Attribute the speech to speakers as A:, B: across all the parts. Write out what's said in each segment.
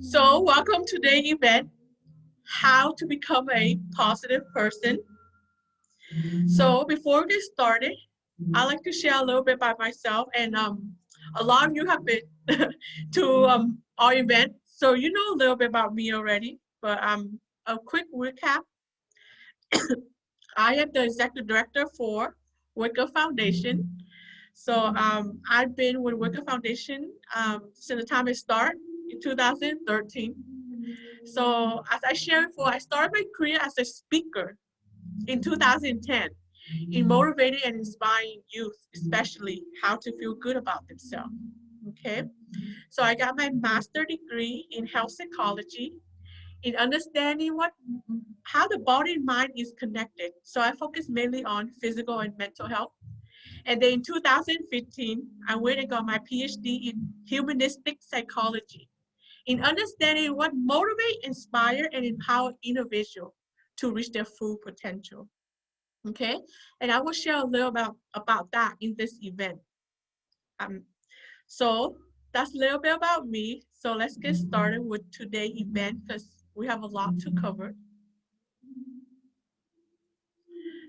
A: So, welcome to the event, How to Become a Positive Person. So, before we get started, I'd like to share a little bit about myself. And a lot of you have been to our event, so you know a little bit about me already. But a quick recap. I am the executive director for Wicker Foundation. So I've been with Wicker Foundation since the time it started in 2013. So as I shared before, I started my career as a speaker in 2010 in motivating and inspiring youth, especially how to feel good about themselves. Okay, so I got my master degree in health psychology in understanding how the body and mind is connected. So I focus mainly on physical and mental health. And then in 2015, I went and got my PhD in humanistic psychology in understanding what motivate, inspire, and empower individuals to reach their full potential. Okay, and I will share a little about that in this event. Um, so that's a little bit about me. So let's get started with today's event because we have a lot to cover.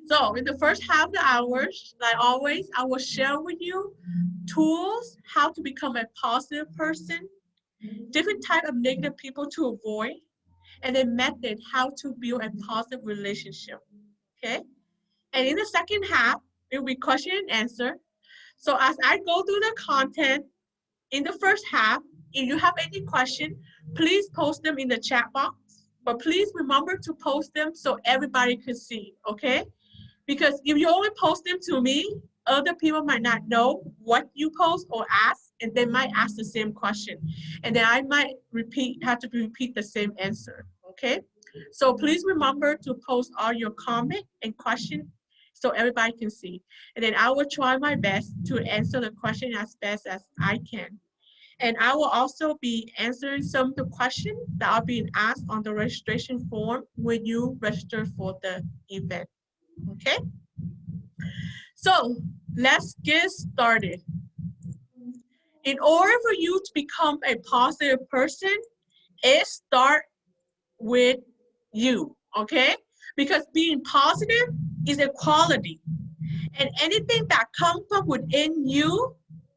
A: So in the first half of the hours, like always, I will share with you tools how to become a positive person, different type of negative people to avoid, and a method how to build a positive relationship. Okay. And in the second half, it will be question and answer. So as I go through the content in the first half, if you have any question, please post them in the chat box. But please remember to post them so everybody can see, okay? Because if you only post them to me, other people might not know what you post or ask, and they might ask the same question. And then I might have to repeat the same answer, okay? So please remember to post all your comment and question so everybody can see. And then I will try my best to answer the question as best as I can. And I will also be answering some of the questions that are being asked on the registration form when you register for the event. Okay? So let's get started. In order for you to become a positive person, it starts with you, okay? Because being positive is a quality. And anything that comes from within you,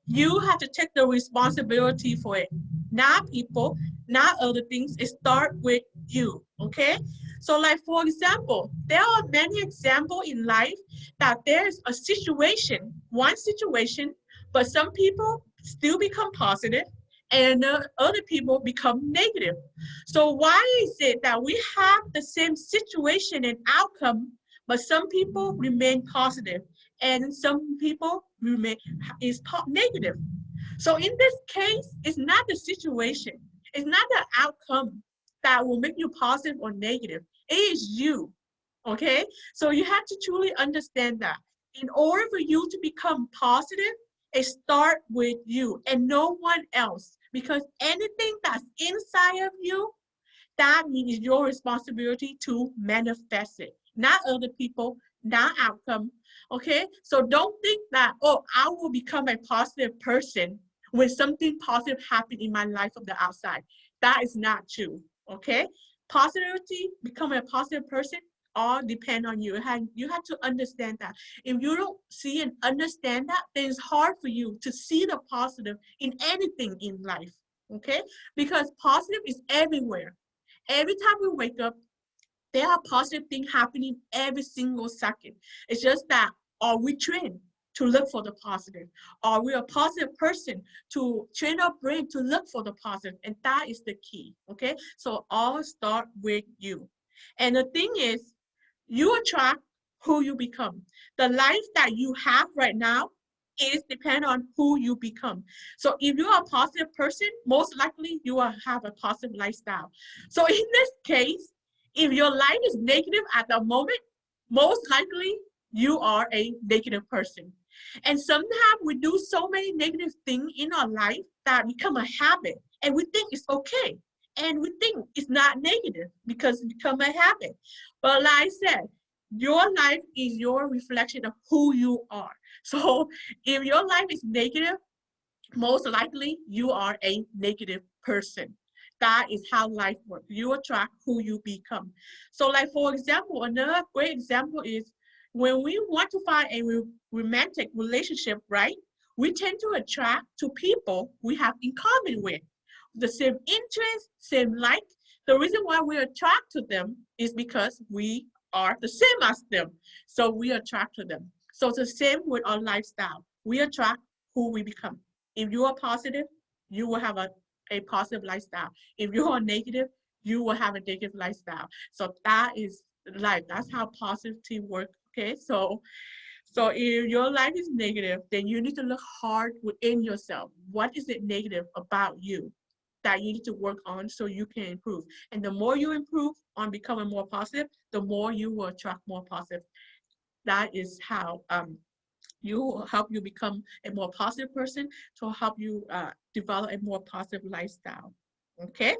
A: you have to take the responsibility for it. Not people, not other things. It starts with you, okay? So like for example, there are many examples in life that there's a situation, one situation, but some people still become positive and other people become negative. So why is it that we have the same situation and outcome, but some people remain positive and some people remain negative? So in this case, it's not the situation, it's not the outcome that will make you positive or negative. It is you. Okay? So you have to truly understand that. In order for you to become positive, it starts with you and no one else. Because anything that's inside of you, that means your responsibility to manifest it, not other people, not outcome. Okay? So don't think that, oh, I will become a positive person when something positive happened in my life from the outside. That is not true. Okay? Positivity, becoming a positive person, all depend on you. You have to understand that. If you don't see and understand that, then it's hard for you to see the positive in anything in life. Okay? Because positive is everywhere. Every time we wake up, there are positive things happening every single second. It's just that, are we trained to look for the positive? Are we a positive person to train our brain to look for the positive? And that is the key, okay? So all start with you. And the thing is, you attract who you become. The life that you have right now is depend on who you become. So if you are a positive person, most likely you will have a positive lifestyle. So in this case, if your life is negative at the moment, most likely you are a negative person. And sometimes we do so many negative things in our life that become a habit and we think it's okay. And we think it's not negative because it become a habit. But like I said, your life is your reflection of who you are. So if your life is negative, most likely you are a negative person. That is how life works. You attract who you become. So like, for example, another great example is when we want to find a romantic relationship, right? We tend to attract to people we have in common with the same interest, same like. The reason why we attract to them is because we are the same as them. So we attract to them. So it's the same with our lifestyle. We attract who we become. If you are positive, you will have a positive lifestyle. If you are negative, you will have a negative lifestyle. So that is life. That's how positivity works. Okay, so if your life is negative, then you need to look hard within yourself. What is it negative about you that you need to work on so you can improve? And the more you improve on becoming more positive, the more you will attract more positive. That is how you help you become a more positive person, to help you develop a more positive lifestyle. Okay.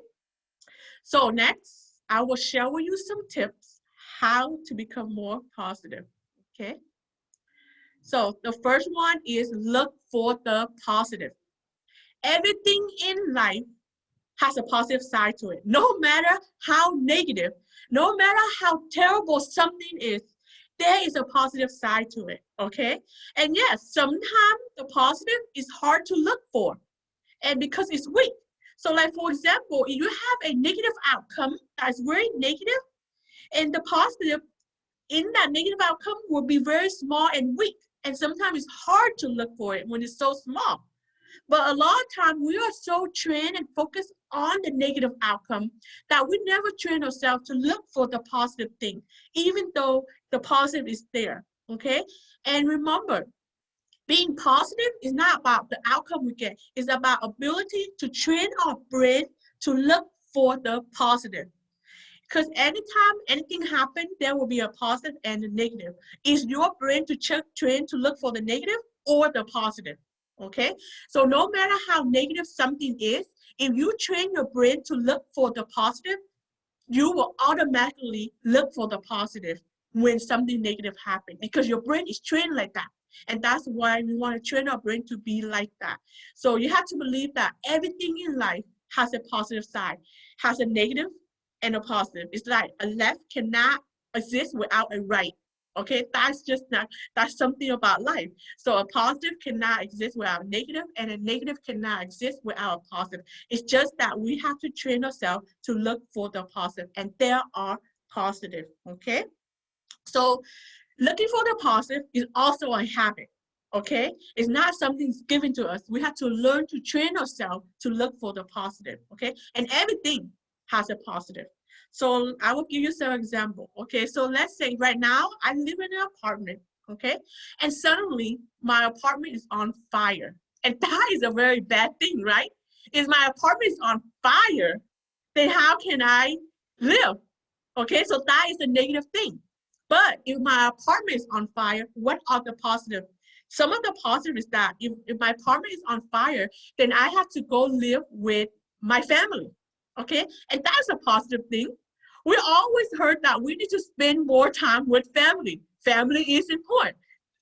A: So next, I will share with you some tips how to become more positive. Okay. So the first one is look for the positive. Everything in life has a positive side to it. No matter how negative, no matter how terrible something is, there is a positive side to it, okay? And yes, sometimes the positive is hard to look for, and because it's weak. So like, for example, if you have a negative outcome that's very negative, and the positive in that negative outcome will be very small and weak. And sometimes it's hard to look for it when it's so small. But a lot of times we are so trained and focused on the negative outcome that we never train ourselves to look for the positive thing, even though the positive is there, okay? And remember, being positive is not about the outcome we get. It's about ability to train our brain to look for the positive. Because anytime anything happens, there will be a positive and a negative. Is your brain to train to look for the negative or the positive? Okay, so no matter how negative something is, if you train your brain to look for the positive, you will automatically look for the positive when something negative happens, because your brain is trained like that. And that's why we want to train our brain to be like that. So you have to believe that everything in life has a positive side, has a negative and a positive. It's like a left cannot exist without a right. Okay, that's just not, that's something about life. So a positive cannot exist without a negative, and a negative cannot exist without a positive. It's just that we have to train ourselves to look for the positive, and there are positive. Okay, so looking for the positive is also a habit. Okay, it's not something given to us. We have to learn to train ourselves to look for the positive. Okay, and everything has a positive. So I will give you some example. Okay, so let's say right now I live in an apartment. Okay, and suddenly my apartment is on fire, and that is a very bad thing, right? If my apartment is on fire, then how can I live? Okay, so that is a negative thing. But if my apartment is on fire, what are the positive? Some of the positive is that if my apartment is on fire, then I have to go live with my family. Okay, and that's a positive thing. We always heard that we need to spend more time with family. Family is important.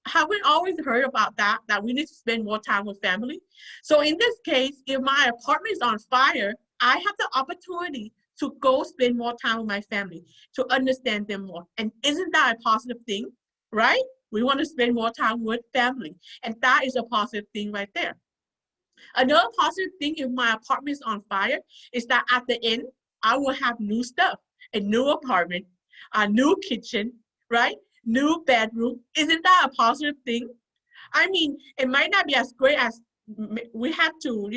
A: Have we always heard about that, that we need to spend more time with family? So in this case, if my apartment is on fire, I have the opportunity to go spend more time with my family, to understand them more. And isn't that a positive thing, right? We want to spend more time with family. And that is a positive thing right there. Another positive thing if my apartment is on fire is that at the end, I will have new stuff, a new apartment, a new kitchen, right? New bedroom. Isn't that a positive thing? I mean, it might not be as great as we have to,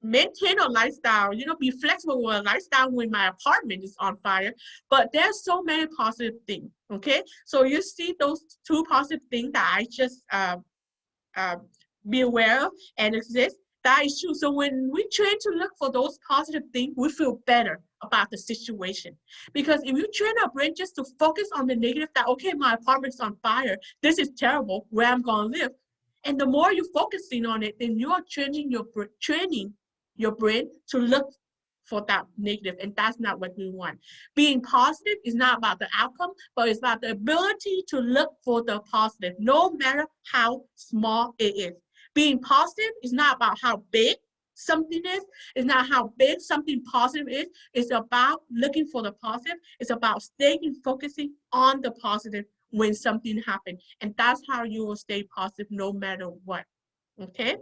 A: maintain a lifestyle, be flexible with a lifestyle when my apartment is on fire. But there's so many positive things, okay? So you see those two positive things that I just be aware of and exist, that is true. So when we train to look for those positive things, we feel better about the situation. Because if you train our brain just to focus on the negative, that, okay, my apartment's on fire, this is terrible, where I'm going to live. And the more you're focusing on it, then you are training your brain to look for that negative, and that's not what we want. Being positive is not about the outcome, but it's about the ability to look for the positive, no matter how small it is. Being positive is not about how big something is. It's not how big something positive is. It's about looking for the positive. It's about staying focusing on the positive when something happens. And that's how you will stay positive no matter what. Okay?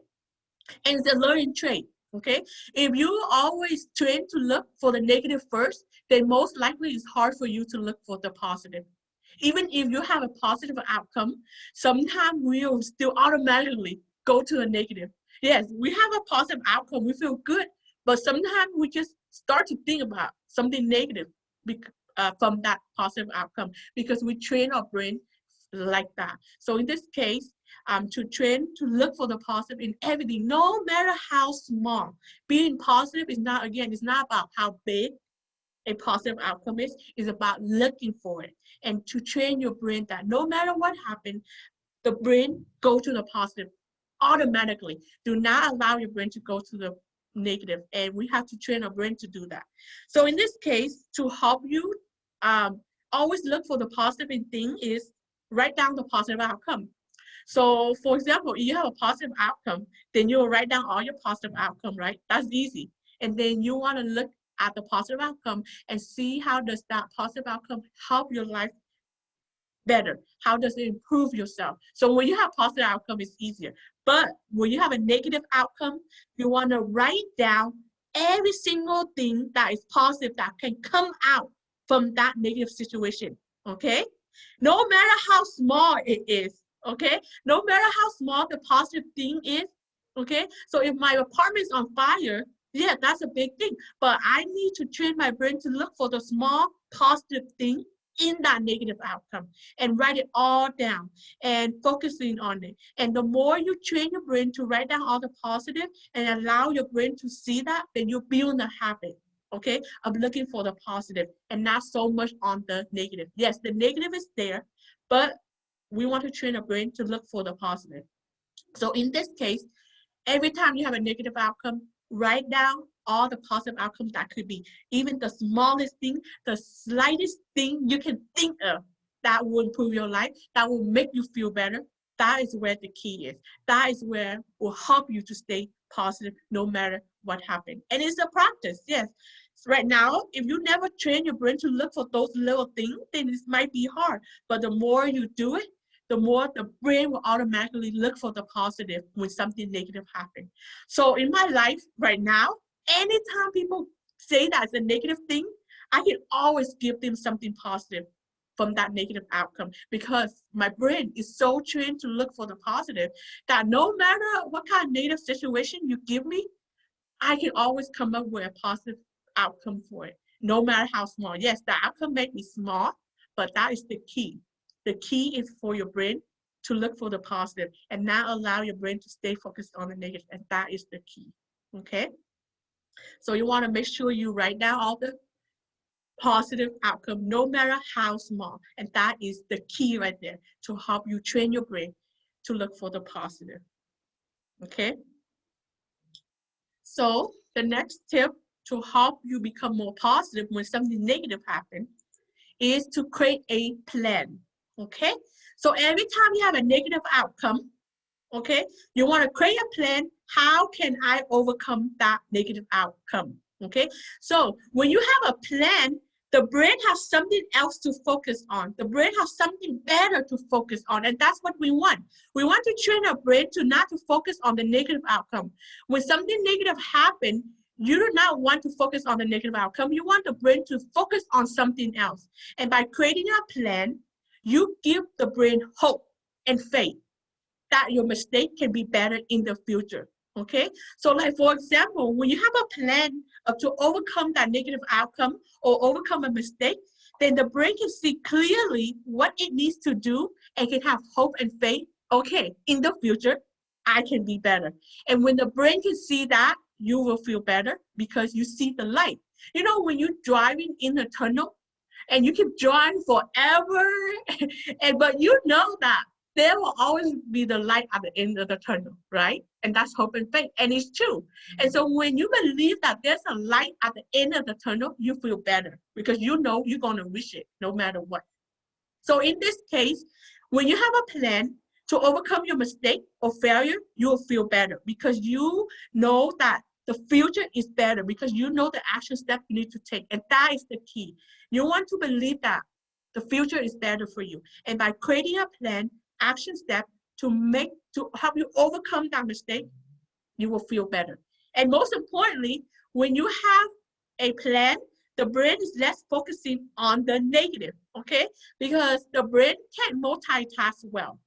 A: And it's a learning trait. Okay? If you always train to look for the negative first, then most likely it's hard for you to look for the positive. Even if you have a positive outcome, sometimes we'll still automatically go to the negative. Yes, we have a positive outcome, we feel good, but sometimes we just start to think about something negative from that positive outcome because we train our brain like that. So in this case, to train to look for the positive in everything, no matter how small. Being positive is not, again, it's not about how big a positive outcome is about looking for it and to train your brain that no matter what happens, the brain go to the positive automatically. Do not allow your brain to go to the negative, and we have to train our brain to do that. So in this case, to help you always look for the positive in thing is write down the positive outcome. So for example, if you have a positive outcome, then you'll write down all your positive outcome, right? That's easy. And then you want to look at the positive outcome and see how does that positive outcome help your life better? How does it improve yourself? So when you have positive outcome, it's easier. But when you have a negative outcome, you want to write down every single thing that is positive that can come out from that negative situation, okay? No matter how small it is, okay? No matter how small the positive thing is, okay? So if my apartment is on fire, yeah, that's a big thing. But I need to train my brain to look for the small positive thing in that negative outcome and write it all down and focusing on it. And the more you train your brain to write down all the positive and allow your brain to see that, then you build a habit, okay, of looking for the positive and not so much on the negative. Yes, the negative is there, but we want to train our brain to look for the positive. So in this case, every time you have a negative outcome, write down all the positive outcomes that could be. Even the smallest thing, the slightest thing you can think of that will improve your life, that will make you feel better. That is where the key is. That is where will help you to stay positive no matter what happens. And it's a practice, yes. So right now, if you never train your brain to look for those little things, then it might be hard. But the more you do it, the more the brain will automatically look for the positive when something negative happens. So in my life right now, anytime people say that's a negative thing, I can always give them something positive from that negative outcome because my brain is so trained to look for the positive that no matter what kind of negative situation you give me, I can always come up with a positive outcome for it, no matter how small. Yes, the outcome may be small, but that is the key. The key is for your brain to look for the positive and not allow your brain to stay focused on the negative, and that is the key, okay? So you want to make sure you write down all the positive outcome, no matter how small, and that is the key right there to help you train your brain to look for the positive, okay? So the next tip to help you become more positive when something negative happens is to create a plan, okay? So every time you have a negative outcome, okay, you want to create a plan. How can I overcome that negative outcome, okay? So when you have a plan, the brain has something else to focus on. The brain has something better to focus on, and that's what we want. We want to train our brain to not to focus on the negative outcome. When something negative happens, you do not want to focus on the negative outcome. You want the brain to focus on something else. And by creating a plan, you give the brain hope and faith that your mistake can be better in the future, okay? So like, for example, when you have a plan to overcome that negative outcome or overcome a mistake, then the brain can see clearly what it needs to do and can have hope and faith, okay, in the future, I can be better. And when the brain can see that, you will feel better because you see the light. You know, when you're driving in a tunnel and you keep driving forever, but you know that there will always be the light at the end of the tunnel, right? And that's hope and faith, and it's true. And so when you believe that there's a light at the end of the tunnel, you feel better because you know you're gonna reach it no matter what. So in this case, when you have a plan to overcome your mistake or failure, you'll feel better because you know that the future is better because you know the action step you need to take. And that is the key. You want to believe that the future is better for you. And by creating a plan, action step to help you overcome that mistake, you will feel better. And most importantly, when you have a plan, the brain is less focusing on the negative, okay? Because the brain can't multitask well.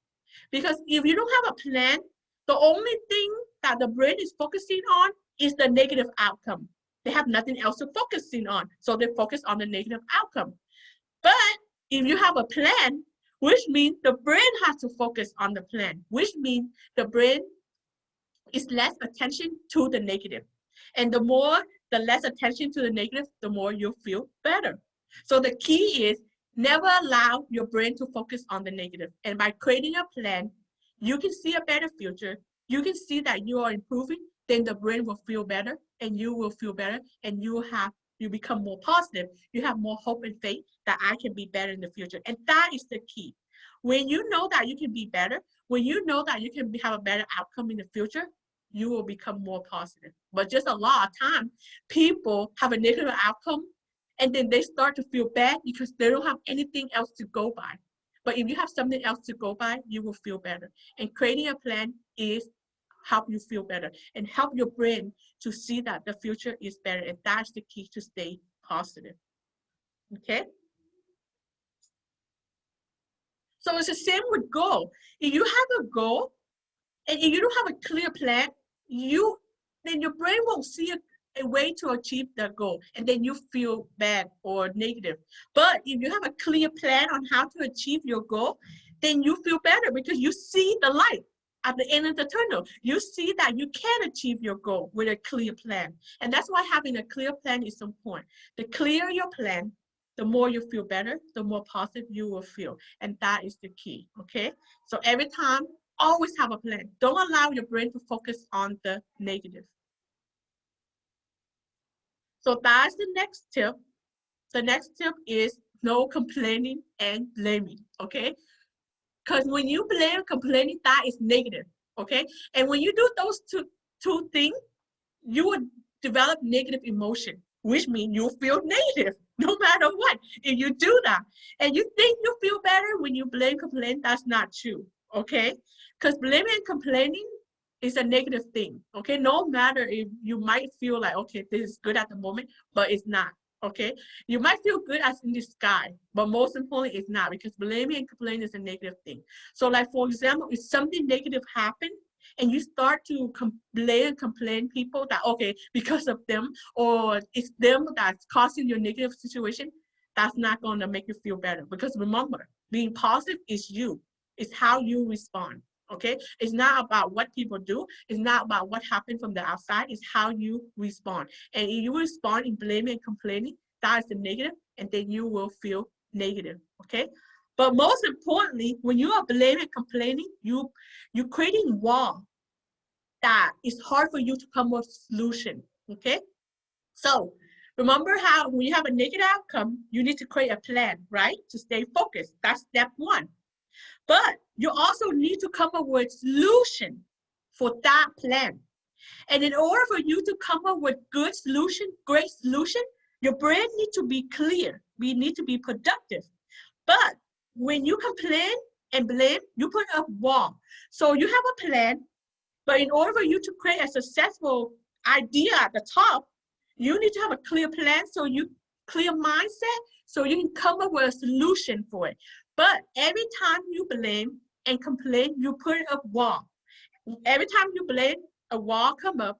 A: Because if you don't have a plan, the only thing that the brain is focusing on is the negative outcome. They have nothing else to focusing on, so they focus on the negative outcome. But if you have a plan, which means the brain has to focus on the plan, which means the brain is less attention to the negative. And the less attention to the negative, the more you'll feel better. So the key is never allow your brain to focus on the negative. And by creating a plan, you can see a better future. You can see that you are improving, then the brain will feel better and you will feel better and you become more positive. You have more hope and faith that I can be better in the future. And that is the key. When you know that you can be better, when you know that you can have a better outcome in the future, you will become more positive. But just a lot of time, people have a negative outcome and then they start to feel bad because they don't have anything else to go by. But if you have something else to go by, you will feel better. And creating a plan is help you feel better and help your brain to see that the future is better. And that's the key to stay positive. Okay? So it's the same with goal. If you have a goal and if you don't have a clear plan, then your brain won't see a way to achieve that goal, and then you feel bad or negative. But if you have a clear plan on how to achieve your goal, then you feel better because you see the light at the end of the tunnel. You see that you can achieve your goal with a clear plan. And that's why having a clear plan is important. The clearer your plan, the more you feel better, the more positive you will feel. And that is the key, okay? So every time, always have a plan. Don't allow your brain to focus on the negative. So that's the next tip. The next tip is no complaining and blaming, okay? Because when you blame, complaining, that is negative, okay? And when you do those two things, you will develop negative emotion, which means you'll feel negative no matter what. If you do that, and you think you feel better when you blame, complain, that's not true, okay? Because blaming and complaining is a negative thing, okay? No matter if you might feel like, okay, this is good at the moment, but it's not, okay? You might feel good as in the sky, but most importantly, it's not, because blaming and complaining is a negative thing. So like, for example, if something negative happens, and you start to complain people that, okay, because of them, or it's them that's causing your negative situation, that's not going to make you feel better. Because remember, being positive is you. It's how you respond, okay? It's not about what people do. It's not about what happened from the outside. It's how you respond. And if you respond in blaming and complaining, that is the negative, and then you will feel negative, okay? But most importantly, when you are blaming and complaining, you're creating wall that it's hard for you to come up with a solution, okay? So remember how when you have a negative outcome, you need to create a plan, right? To stay focused. That's step one. But you also need to come up with a solution for that plan. And in order for you to come up with good solution, great solution, your brain needs to be clear. We need to be productive. But when you complain and blame, you put up wall. So you have a plan, but in order for you to create a successful idea at the top, you need to have a clear plan, clear mindset, so you can come up with a solution for it. But every time you blame and complain, you put up wall. Every time you blame, a wall come up.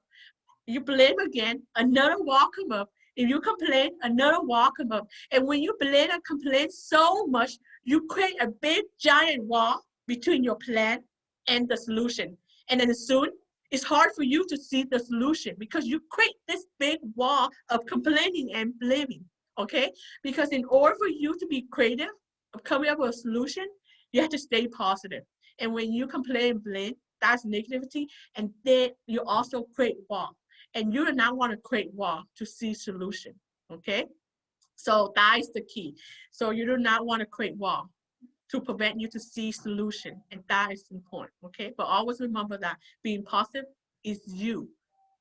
A: You blame again, another wall come up. If you complain, another wall come up. And when you blame and complain so much, you create a big giant wall between your plan and the solution. And then soon, it's hard for you to see the solution because you create this big wall of complaining and blaming, okay? Because in order for you to be creative, of coming up with a solution, you have to stay positive. And when you complain and blame, that's negativity, and then you also create wall. And you do not want to create wall to see solution, okay? So that is the key. So you do not want to create wall to prevent you to see solution, and that is important, okay? But always remember that being positive is you,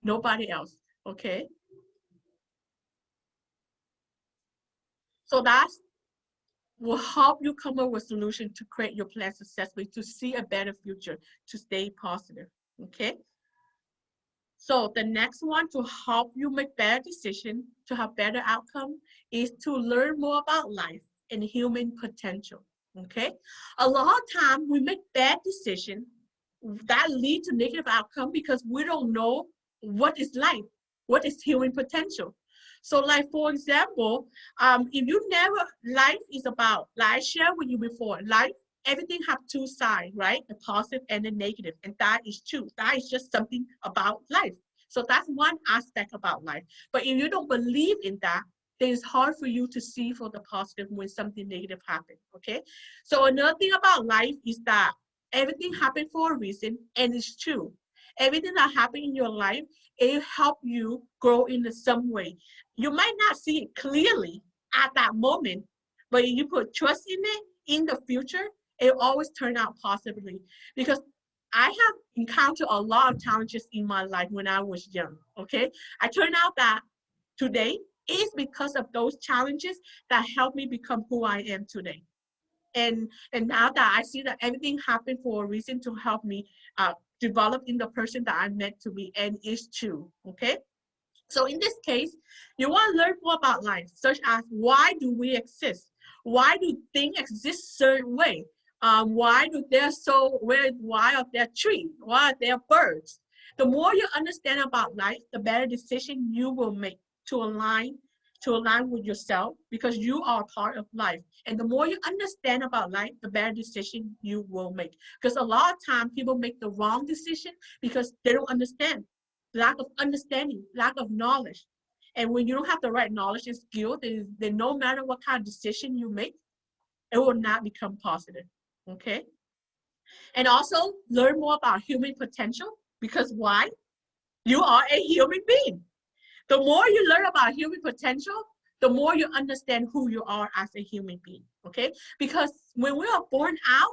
A: nobody else. okay? So that will help you come up with a solution to create your plan successfully, to see a better future, to stay positive, okay? So the next one to help you make better decisions, to have better outcome, is to learn more about life and human potential, okay? A lot of time we make bad decisions that lead to negative outcome because we don't know what is life, what is human potential. So like, for example, if you never, life is about, like I shared with you before, life, everything have two sides, right? The positive and the negative, and that is true. That is just something about life. So that's one aspect about life. But if you don't believe in that, then it's hard for you to see for the positive when something negative happens, okay? So another thing about life is that everything happened for a reason, and it's true. Everything that happened in your life, it help you grow in some way. You might not see it clearly at that moment, but if you put trust in it, in the future, it always turn out positively. Because I have encountered a lot of challenges in my life when I was young, okay? I turned out that today is because of those challenges that helped me become who I am today. And now that I see that everything happened for a reason to help me develop in the person that I'm meant to be, and it's true, okay? So in this case, you want to learn more about life, such as why do we exist? Why do things exist certain way? Why do there so, why are there trees? Why are there birds? The more you understand about life, the better decision you will make to align with yourself, because you are part of life. And the more you understand about life, the better decision you will make. Because a lot of times people make the wrong decision because they don't understand. Lack of understanding, lack of knowledge. And when you don't have the right knowledge and skill, then no matter what kind of decision you make, it will not become positive, okay? And also learn more about human potential, because why? You are a human being. The more you learn about human potential, the more you understand who you are as a human being, okay? Because when we are born out,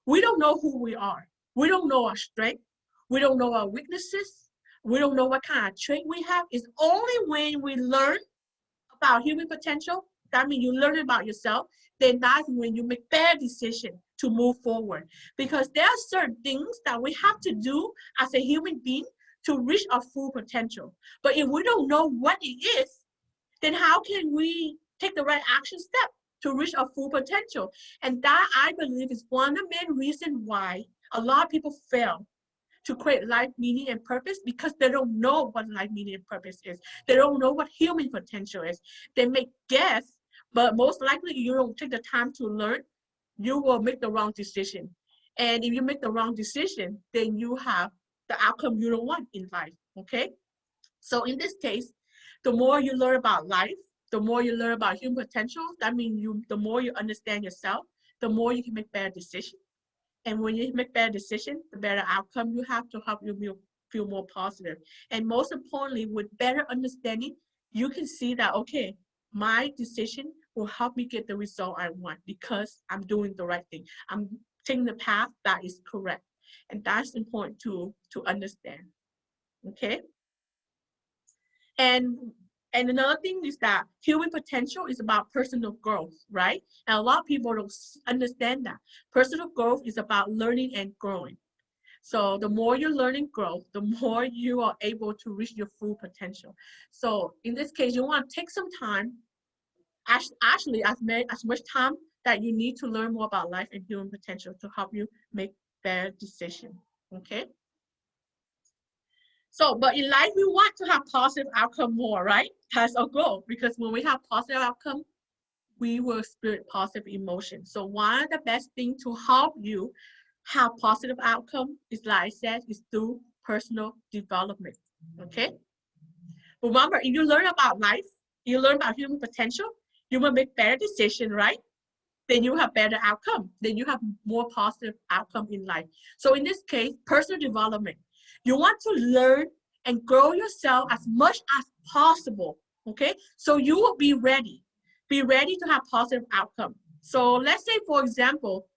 A: we don't know who we are. We don't know our strength. We don't know our weaknesses. We don't know what kind of trait we have. It's only when we learn about human potential, that means you learn about yourself, then that's when you make better decisions to move forward. Because there are certain things that we have to do as a human being to reach our full potential. But if we don't know what it is, then how can we take the right action step to reach our full potential? And that, I believe, is one of the main reasons why a lot of people fail to create life meaning and purpose, because they don't know what life meaning and purpose is. They don't know what human potential is. They may guess, but most likely you don't take the time to learn, you will make the wrong decision. And if you make the wrong decision, then you have the outcome you don't want in life, okay? So in this case, the more you learn about life, the more you learn about human potential, that means the more you understand yourself, the more you can make better decisions. And when you make better decisions, the better outcome you have to help you feel more positive. And most importantly, with better understanding, you can see that, okay, my decision will help me get the result I want because I'm doing the right thing. I'm taking the path that is correct. And that's important to understand, okay? And another thing is that human potential is about personal growth, right? And a lot of people don't understand that. Personal growth is about learning and growing. So the more you learn and grow, the more you are able to reach your full potential. So in this case, you want to take some time, actually as much time that you need to learn more about life and human potential to help you make better decisions, okay? So, but in life, we want to have positive outcome more, right? That's our goal, because when we have positive outcome, we will experience positive emotion. So one of the best things to help you have positive outcome is, like I said, is through personal development, okay? Remember, if you learn about life, you learn about human potential, you will make better decisions, right? Then you have better outcome. Then you have more positive outcome in life. So in this case, personal development. You want to learn and grow yourself as much as possible, okay? So you will be ready. Be ready to have positive outcome. So let's say, for example,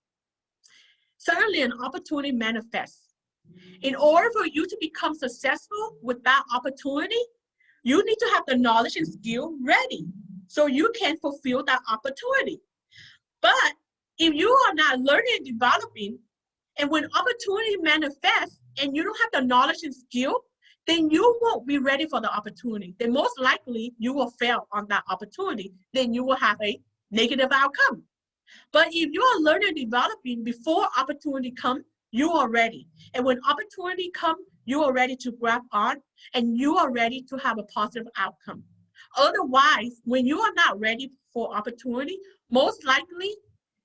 A: suddenly an opportunity manifests. In order for you to become successful with that opportunity, You need to have the knowledge and skill ready so you can fulfill that opportunity. But if you are not learning and developing, and when opportunity manifests and you don't have the knowledge and skill, then you won't be ready for the opportunity. Then most likely you will fail on that opportunity. Then you will have a negative outcome. But if you are learning and developing before opportunity comes, you are ready. And when opportunity comes, you are ready to grab on and you are ready to have a positive outcome. Otherwise, when you are not ready for opportunity, most likely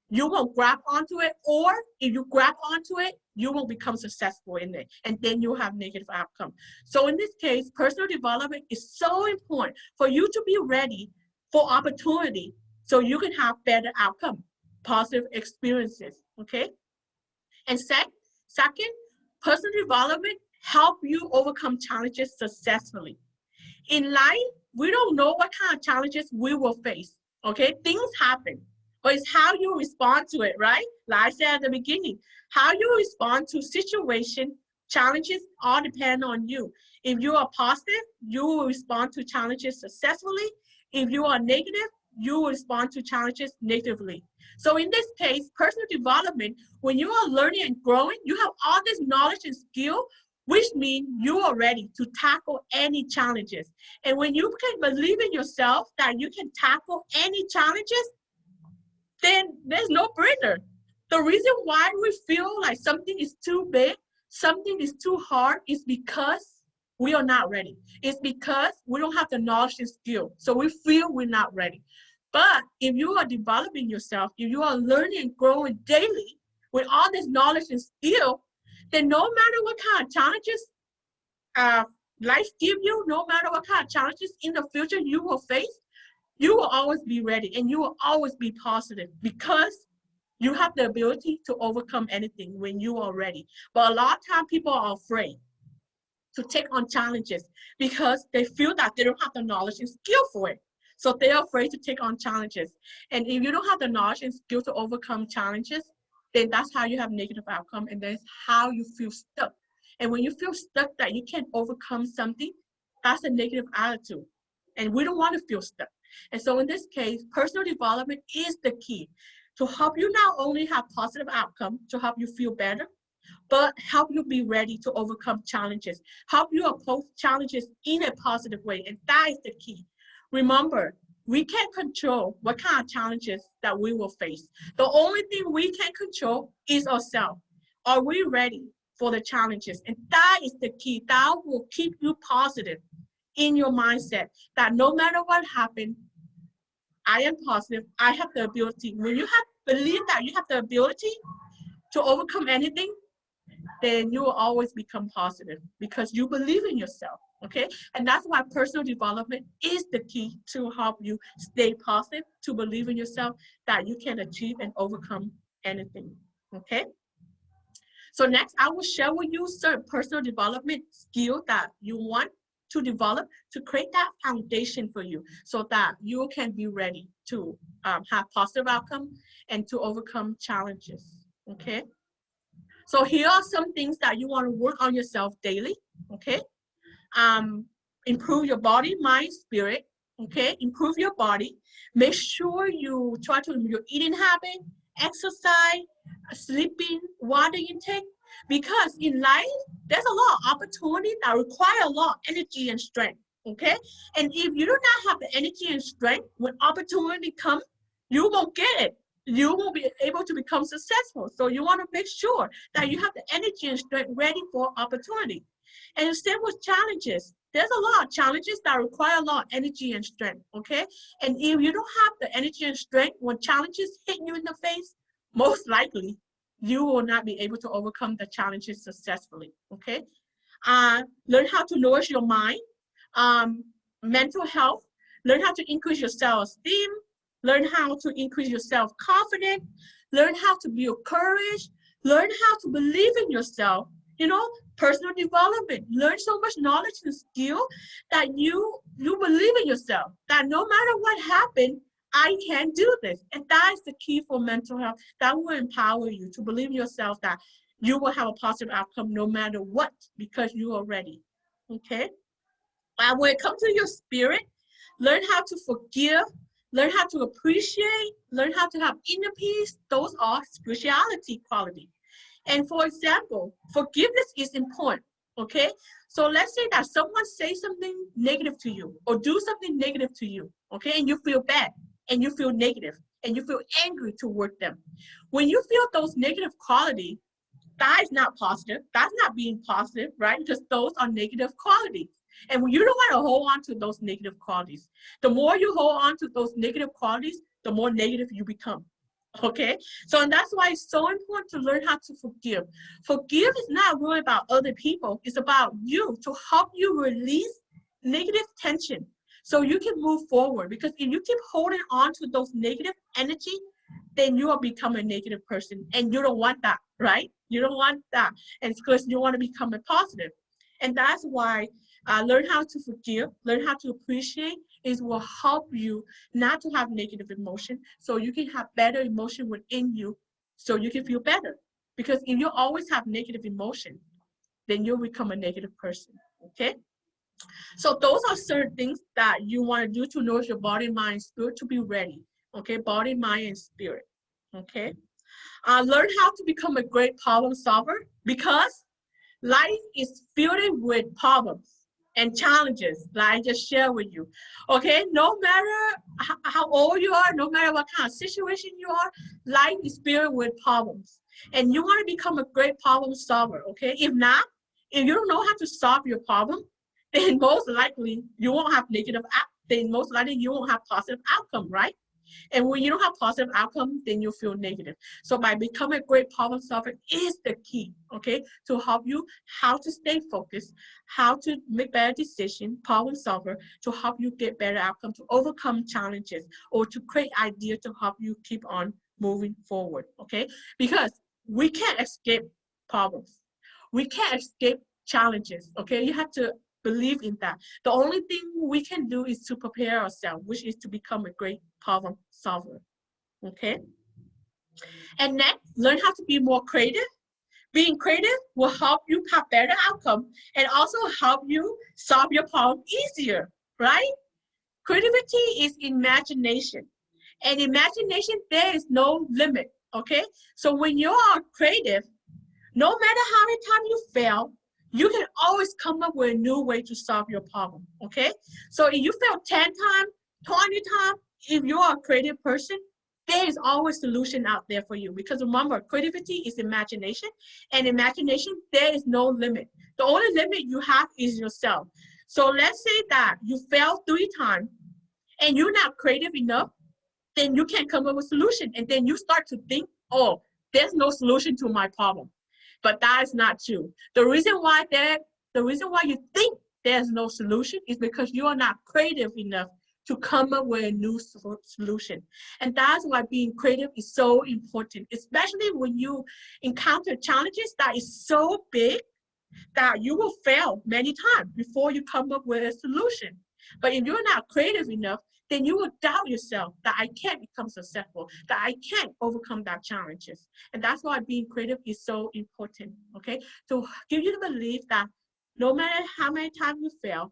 A: you won't grab onto it, or if you grab onto it, you won't become successful in it, and then you'll have negative outcome. So in this case, personal development is so important for you to be ready for opportunity so you can have better outcome, positive experiences, okay? And second, personal development help you overcome challenges successfully. In life, we don't know what kind of challenges we will face, okay? Things happen, but it's how you respond to it, right? Like I said at the beginning, how you respond to situation, challenges all depend on you. If you are positive, you will respond to challenges successfully. If you are negative, you will respond to challenges negatively. So in this case, personal development, when you are learning and growing, you have all this knowledge and skill, which means you are ready to tackle any challenges. And when you can believe in yourself that you can tackle any challenges, then there's no brainer. The reason why we feel like something is too big, something is too hard, is because we are not ready. It's because we don't have the knowledge and skill. So we feel we're not ready. But if you are developing yourself, if you are learning and growing daily with all this knowledge and skill, then no matter what kind of challenges life give you, no matter what kind of challenges in the future you will face, you will always be ready and you will always be positive because you have the ability to overcome anything when you are ready. But a lot of times people are afraid to take on challenges because they feel that they don't have the knowledge and skill for it. So they're afraid to take on challenges. And if you don't have the knowledge and skill to overcome challenges, then that's how you have negative outcome, and that's how you feel stuck. And when you feel stuck that you can't overcome something, that's a negative attitude. And we don't want to feel stuck. And so in this case, personal development is the key to help you not only have positive outcome, to help you feel better, but help you be ready to overcome challenges, help you approach challenges in a positive way. And that is the key. Remember, we can't control what kind of challenges that we will face. The only thing we can control is ourselves. Are we ready for the challenges? And that is the key. That will keep you positive in your mindset, that no matter what happens, I am positive, I have the ability. When you believe that you have the ability to overcome anything, then you will always become positive because you believe in yourself, okay? And that's why personal development is the key to help you stay positive, to believe in yourself, that you can achieve and overcome anything, okay? So next, I will share with you certain personal development skills that you want to develop to create that foundation for you so that you can be ready to have positive outcome and to overcome challenges, okay? So here are some things that you want to work on yourself daily, okay? Improve your body, mind, spirit, okay? Improve your body. Make sure you try to improve your eating habit, exercise, sleeping, water intake, because in life, there's a lot of opportunity that require a lot of energy and strength, okay? And if you do not have the energy and strength, when opportunity comes, you won't get it. You won't be able to become successful. So you want to make sure that you have the energy and strength ready for opportunity. And the same with challenges. There's a lot of challenges that require a lot of energy and strength, okay? And if you don't have the energy and strength, when challenges hit you in the face, most likely you will not be able to overcome the challenges successfully, okay? Learn how to nourish your mind, mental health, learn how to increase your self-esteem, learn how to increase your self-confidence, learn how to build courage, learn how to believe in yourself, you know, personal development, learn so much knowledge and skill that you believe in yourself, that no matter what happened, I can do this. And that is the key for mental health. That will empower you to believe in yourself that you will have a positive outcome no matter what, because you are ready, okay? When it comes to your spirit, learn how to forgive, learn how to appreciate, learn how to have inner peace. Those are spirituality qualities. And for example, forgiveness is important, okay? So let's say that someone says something negative to you or do something negative to you, okay? And you feel bad and you feel negative and you feel angry toward them. When you feel those negative qualities, that is not positive. That's not being positive, right? Because those are negative qualities. And you don't want to hold on to those negative qualities. The more you hold on to those negative qualities, the more negative you become. Okay? So and that's why it's so important to learn how to forgive. Forgive is not really about other people. It's about you, to help you release negative tension so you can move forward. Because if you keep holding on to those negative energy, then you will become a negative person. And you don't want that, right? You don't want that. And because you want to become a positive. And that's why learn how to forgive, learn how to appreciate is will help you not to have negative emotion so you can have better emotion within you so you can feel better. Because if you always have negative emotion, then you'll become a negative person, okay? So those are certain things that you want to do to nourish your body, mind, spirit to be ready, okay? Body, mind, and spirit, okay? Learn how to become a great problem solver because life is filled with problems and challenges that I just shared with you. Okay, no matter how old you are, no matter what kind of situation you are, life is filled with problems. And you want to become a great problem solver, okay? If not, if you don't know how to solve your problem, then most likely you won't have then most likely you won't have positive outcome, right? And when you don't have positive outcome, then you feel negative. So by becoming a great problem solver is the key, okay, to help you how to stay focused, how to make better decisions, problem solver, to help you get better outcome, to overcome challenges, or to create ideas to help you keep on moving forward, okay? Because we can't escape problems. We can't escape challenges, okay? You have to believe in that. The only thing we can do is to prepare ourselves, which is to become a great problem solver, okay? And next, learn how to be more creative. Being creative will help you have better outcome and also help you solve your problem easier, right? Creativity is imagination. And imagination, there is no limit, okay? So when you are creative, no matter how many times you fail, you can always come up with a new way to solve your problem, okay? So if you fail 10 times, 20 times, if you are a creative person, there is always solution out there for you. Because remember, creativity is imagination, and imagination, there is no limit. The only limit you have is yourself. So let's say that you fail 3 times, and you're not creative enough, then you can't come up with a solution. And then you start to think, oh, there's no solution to my problem. But that is not true. The reason why you think there's no solution is because you are not creative enough to come up with a new solution. And that's why being creative is so important, especially when you encounter challenges that is so big that you will fail many times before you come up with a solution. But if you're not creative enough, then you will doubt yourself that I can't become successful, that I can't overcome that challenges. And that's why being creative is so important, okay? To give you the belief that no matter how many times you fail,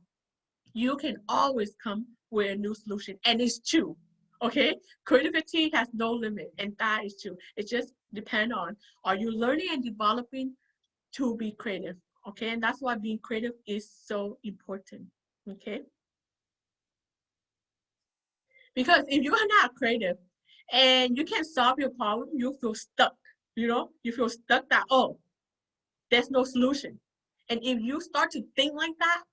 A: you can always come with a new solution. And it's true, okay? Creativity has no limit, and that is true. It just depends on, are you learning and developing to be creative, okay? And that's why being creative is so important, okay? Because if you are not creative and you can't solve your problem, you feel stuck, you know? You feel stuck that, oh, there's no solution. And if you start to think like that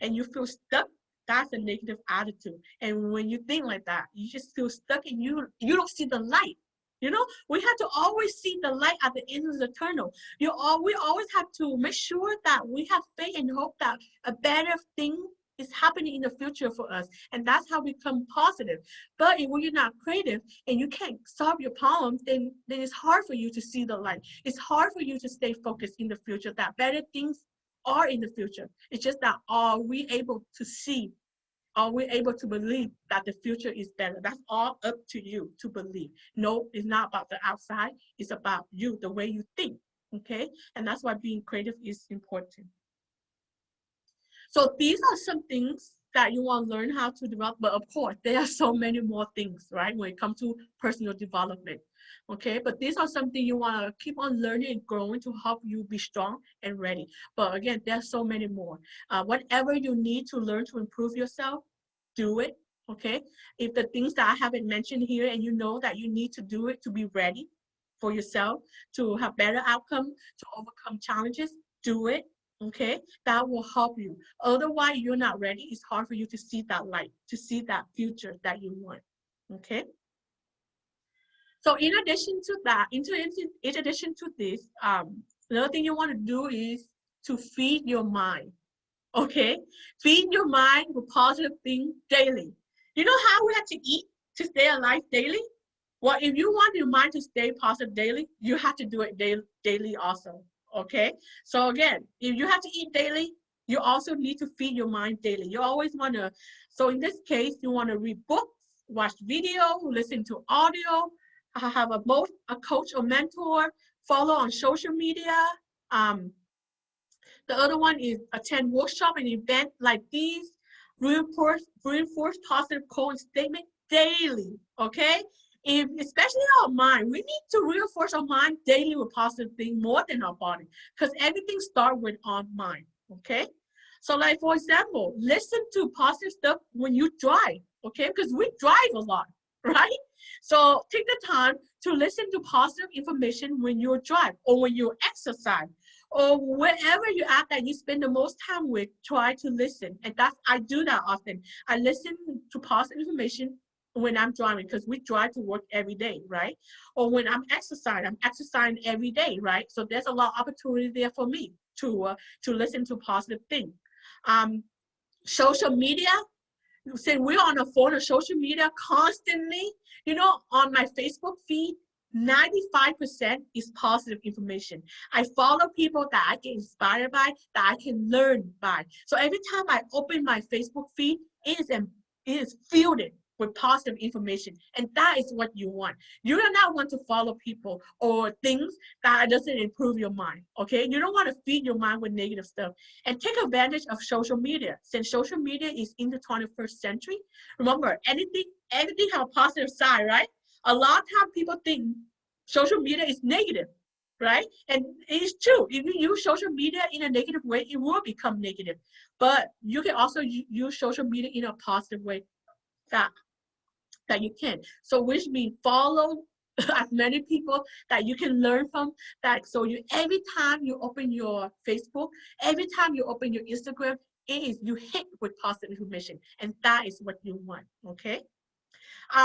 A: and you feel stuck, that's a negative attitude. And when you think like that, you just feel stuck and you don't see the light. You know, we have to always see the light at the end of the tunnel. We always have to make sure that we have faith and hope that a better thing is happening in the future for us. And that's how we become positive. But if you're not creative and you can't solve your problems, then it's hard for you to see the light. It's hard for you to stay focused in the future, that better things are in the future. It's just that are we able to see? Are we able to believe that the future is better? That's all up to you to believe. No, it's not about the outside. It's about you, the way you think, okay? And that's why being creative is important. So these are some things that you want to learn how to develop, but of course, there are so many more things, right, when it comes to personal development, okay? But these are something you want to keep on learning and growing to help you be strong and ready. But again, there's so many more. Whatever you need to learn to improve yourself, do it, okay? If the things that I haven't mentioned here and you know that you need to do it to be ready for yourself, to have better outcome, to overcome challenges, do it, okay? That will help you. Otherwise, you're not ready. It's hard for you to see that light, to see that future that you want, okay? So in addition to that, in addition to this, another thing you want to do is to feed your mind, okay? Feed your mind with positive things daily. You know how we have to eat to stay alive daily? Well, if you want your mind to stay positive daily, you have to do it daily also, okay? So again, if you have to eat daily, you also need to feed your mind daily. You always want to, so in this case, you want to read books, watch video, listen to audio, have a coach or mentor, follow on social media. The other one is attend workshop and event like these, reinforce positive quote and statement daily, okay? Especially our mind, we need to reinforce our mind daily with positive things more than our body, because everything starts with our mind, okay? So like, for example, listen to positive stuff when you drive, okay? Because we drive a lot, right? So take the time to listen to positive information when you drive or when you exercise or wherever you're at that you spend the most time with, try to listen. And I do that often. I listen to positive information when I'm driving, because we drive to work every day, right? Or when I'm exercising every day, right? So there's a lot of opportunity there for me to listen to positive things. Social media, say we're on the phone or social media constantly, you know, on my Facebook feed, 95% is positive information. I follow people that I get inspired by, that I can learn by. So every time I open my Facebook feed, it is filled with positive information. And that is what you want. You do not want to follow people or things that doesn't improve your mind, okay? You don't want to feed your mind with negative stuff. And take advantage of social media. Since social media is in the 21st century, remember, everything has a positive side, right? A lot of times people think social media is negative, right? And it's true. If you use social media in a negative way, it will become negative. But you can also use social media in a positive way that you can. So which means follow as many people that you can learn from, that so you every time you open your Facebook, every time you open your Instagram, you hit with positive information, and that is what you want, okay?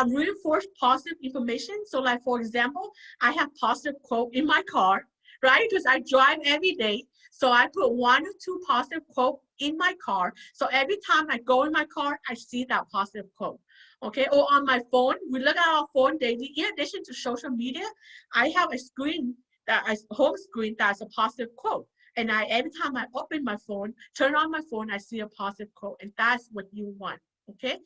A: Reinforce positive information. So like, for example, I have positive quote in my car, right? Because I drive every day. So I put 1 or 2 positive quote in my car. So every time I go in my car, I see that positive quote, okay? Or on my phone, we look at our phone daily. In addition to social media, I have a home screen that's a positive quote. And every time I open my phone, turn on my phone, I see a positive quote, and that's what you want, okay?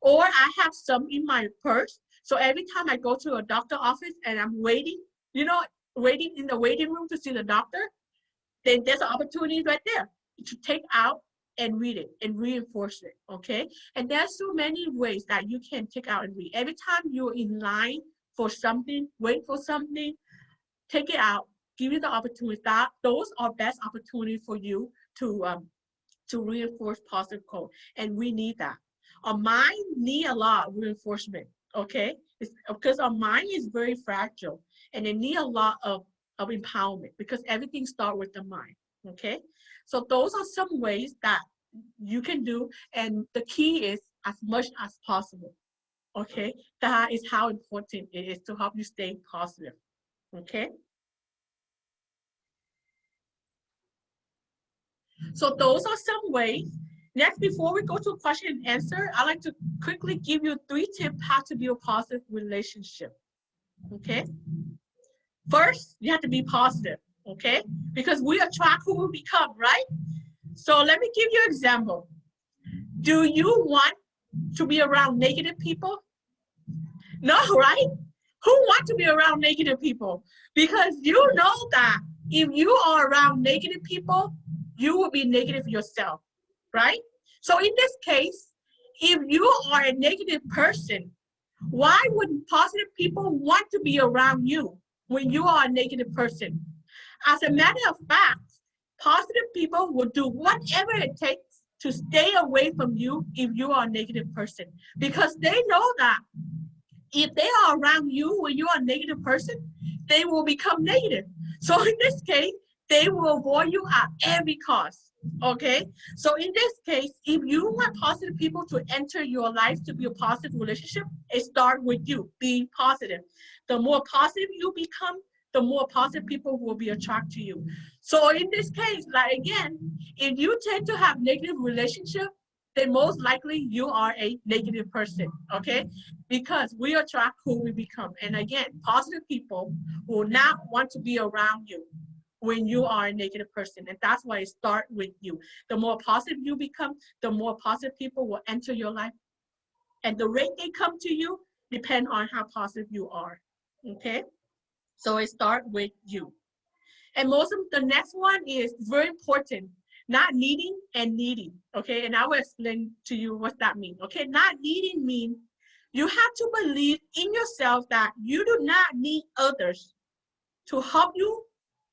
A: Or I have some in my purse. So every time I go to a doctor office and I'm waiting, you know, waiting in the waiting room to see the doctor, then there's an opportunity right there to take out and read it and reinforce it, okay? And there's so many ways that you can take out and read. Every time you're in line for something, wait for something, take it out, give you the opportunity. Those are best opportunities for you to reinforce positive quote, and we need that. Our mind need a lot of reinforcement, okay? It's because our mind is very fragile, and they need a lot of empowerment, because everything starts with the mind, okay? So those are some ways that you can do, and the key is as much as possible, okay? That is how important it is to help you stay positive, okay? So those are some ways. Next, before we go to question and answer, I'd like to quickly give you 3 tips how to build a positive relationship, okay? First, you have to be positive, okay? Because we attract who we become, right? So let me give you an example. Do you want to be around negative people? No, right? Who wants to be around negative people? Because you know that if you are around negative people, you will be negative yourself. right? So in this case, if you are a negative person, why would positive people want to be around you when you are a negative person? As a matter of fact, positive people will do whatever it takes to stay away from you if you are a negative person, because they know that if they are around you when you are a negative person, they will become negative. So in this case, they will avoid you at every cost. Okay? So in this case, if you want positive people to enter your life to be a positive relationship, it starts with you being positive. The more positive you become, the more positive people will be attracted to you. So in this case, like again, if you tend to have negative relationship, then most likely you are a negative person. Okay? Because we attract who we become. And again, positive people will not want to be around you when you are a negative person. And that's why it starts with you. The more positive you become, the more positive people will enter your life. And the rate they come to you depend on how positive you are. Okay? So it starts with you. And most of the next one is very important. Not needing and needing. Okay? And I will explain to you what that means. Okay? Not needing means you have to believe in yourself that you do not need others to help you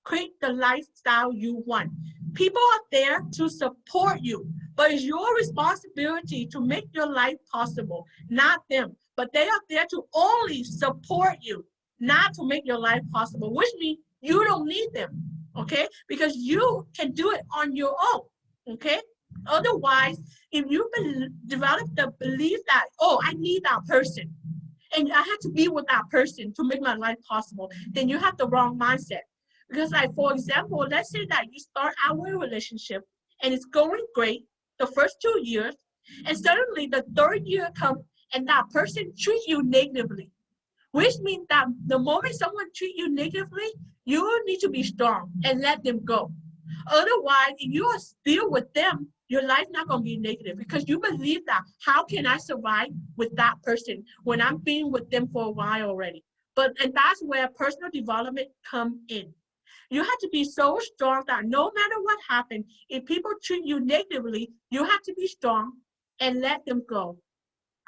A: create the lifestyle you want. People are there to support you, but it's your responsibility to make your life possible, not them. But they are there to only support you, not to make your life possible, which means you don't need them, okay? Because you can do it on your own, okay? Otherwise, if you develop the belief that, oh, I need that person, and I have to be with that person to make my life possible, then you have the wrong mindset. Because like, for example, let's say that you start out with a relationship and it's going great the first 2 years, and suddenly the third year comes and that person treats you negatively, which means that the moment someone treats you negatively, you need to be strong and let them go. Otherwise, if you are still with them, your life not going to be negative because you believe that how can I survive with that person when I'm being with them for a while already? And that's where personal development come in. You have to be so strong that no matter what happens, if people treat you negatively, you have to be strong and let them go.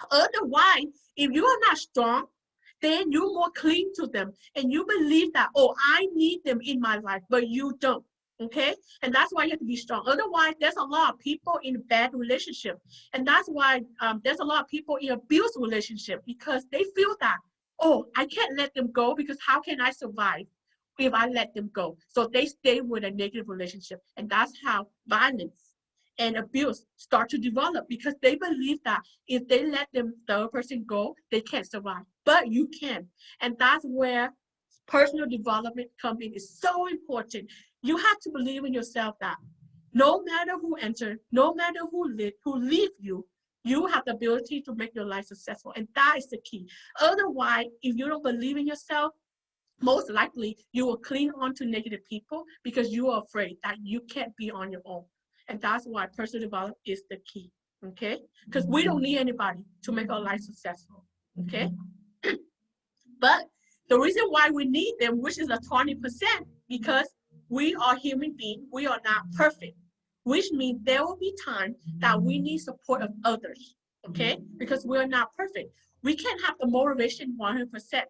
A: Otherwise, if you are not strong, then you more cling to them and you believe that, oh, I need them in my life, but you don't. Okay, and that's why you have to be strong. Otherwise, there's a lot of people in bad relationship, and that's why there's a lot of people in abuse relationship because they feel that, oh, I can't let them go because how can I survive if I let them go? So they stay with a negative relationship, and that's how violence and abuse start to develop because they believe that if they let the other person go, they can't survive. But you can. And that's where personal development comes in. It's so important. You have to believe in yourself that no matter who enters, no matter who leave you, you have the ability to make your life successful. And that is the key. Otherwise, if you don't believe in yourself, most likely you will cling on to negative people because you are afraid that you can't be on your own. And that's why personal development is the key, okay? Because we don't need anybody to make our life successful, okay? But the reason why we need them, which is a 20%, because we are human beings, we are not perfect, which means there will be times that we need support of others, okay? Because we are not perfect. We can't have the motivation 100%.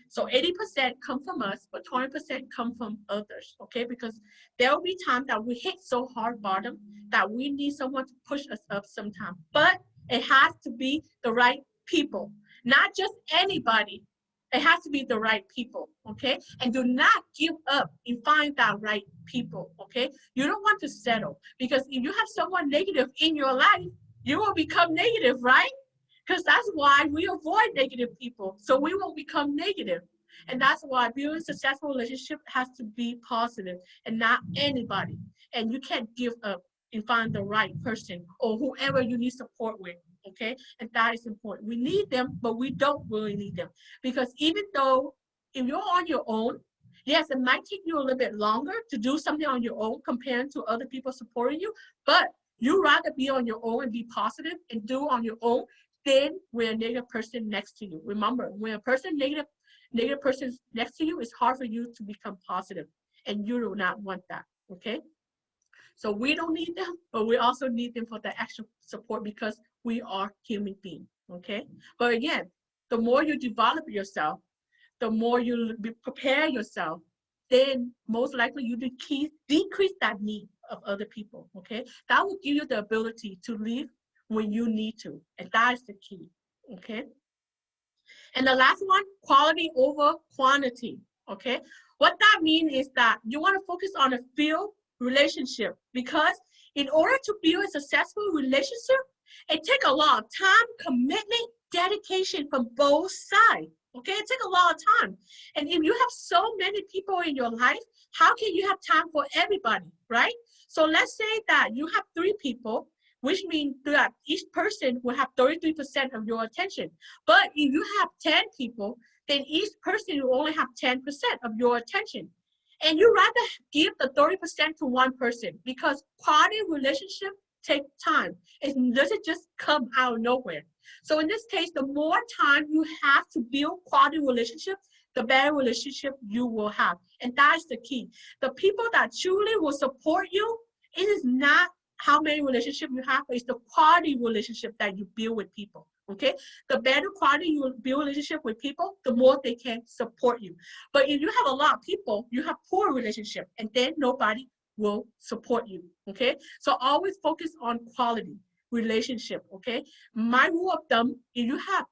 A: So 80% come from us, but 20% come from others, okay? Because there will be times that we hit so hard bottom that we need someone to push us up sometime. But it has to be the right people, not just anybody. It has to be the right people, okay? And do not give up and find that right people, okay? You don't want to settle because if you have someone negative in your life, you will become negative, right? Because that's why we avoid negative people, so we won't become negative. And that's why building a successful relationship has to be positive and not anybody. And you can't give up and find the right person or whoever you need support with, okay? And that is important. We need them, but we don't really need them. Because even though if you're on your own, yes, it might take you a little bit longer to do something on your own compared to other people supporting you, but you rather be on your own and be positive and do on your own than with a negative person next to you. Remember, when a person negative person is next to you, it's hard for you to become positive, and you do not want that. Okay. So we don't need them, but we also need them for the extra support because we are human beings, okay? But again, the more you develop yourself, the more you prepare yourself, then most likely you decrease that need of other people, okay? That will give you the ability to leave when you need to, and that is the key, okay? And the last one, quality over quantity, okay? What that means is that you want to focus on a field relationship because in order to build a successful relationship, it takes a lot of time, commitment, dedication from both sides, okay? It takes a lot of time. And if you have so many people in your life, how can you have time for everybody, right? So let's say that you have 3 people, which means that each person will have 33% of your attention. But if you have 10 people, then each person will only have 10% of your attention. And you rather give the 30% to one person because quality relationship take time. It doesn't just come out of nowhere. So in this case, the more time you have to build quality relationships, the better relationship you will have. And that is the key. The people that truly will support you, it is not how many relationships you have, but it's the quality relationship that you build with people, okay? The better quality you build relationship with people, the more they can support you. But if you have a lot of people, you have poor relationship, and then nobody will support you, okay? So always focus on quality relationship, okay? My rule of thumb, if you have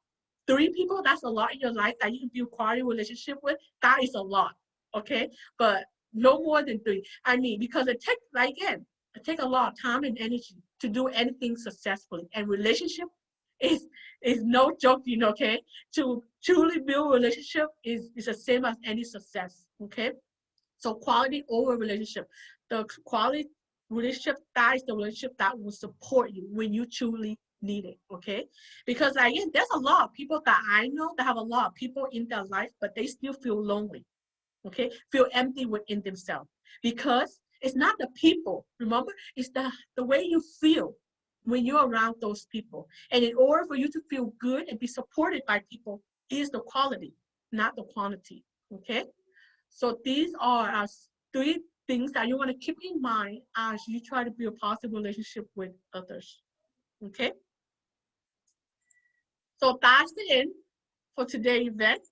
A: 3 people, that's a lot in your life that you can build quality relationship with, that is a lot, okay? But no more than 3. I mean, because it takes, like again, it takes a lot of time and energy to do anything successfully. And relationship is no joking, okay? To truly build a relationship is the same as any success, okay? So quality over relationship. The quality relationship, that is the relationship that will support you when you truly need it, okay? Because again, there's a lot of people that I know that have a lot of people in their life, but they still feel lonely, okay? Feel empty within themselves because it's not the people, remember? It's the way you feel when you're around those people. And in order for you to feel good and be supported by people is the quality, not the quantity, okay? So these are 3 things that you want to keep in mind as you try to build a positive relationship with others, okay? So that's the end for today's event.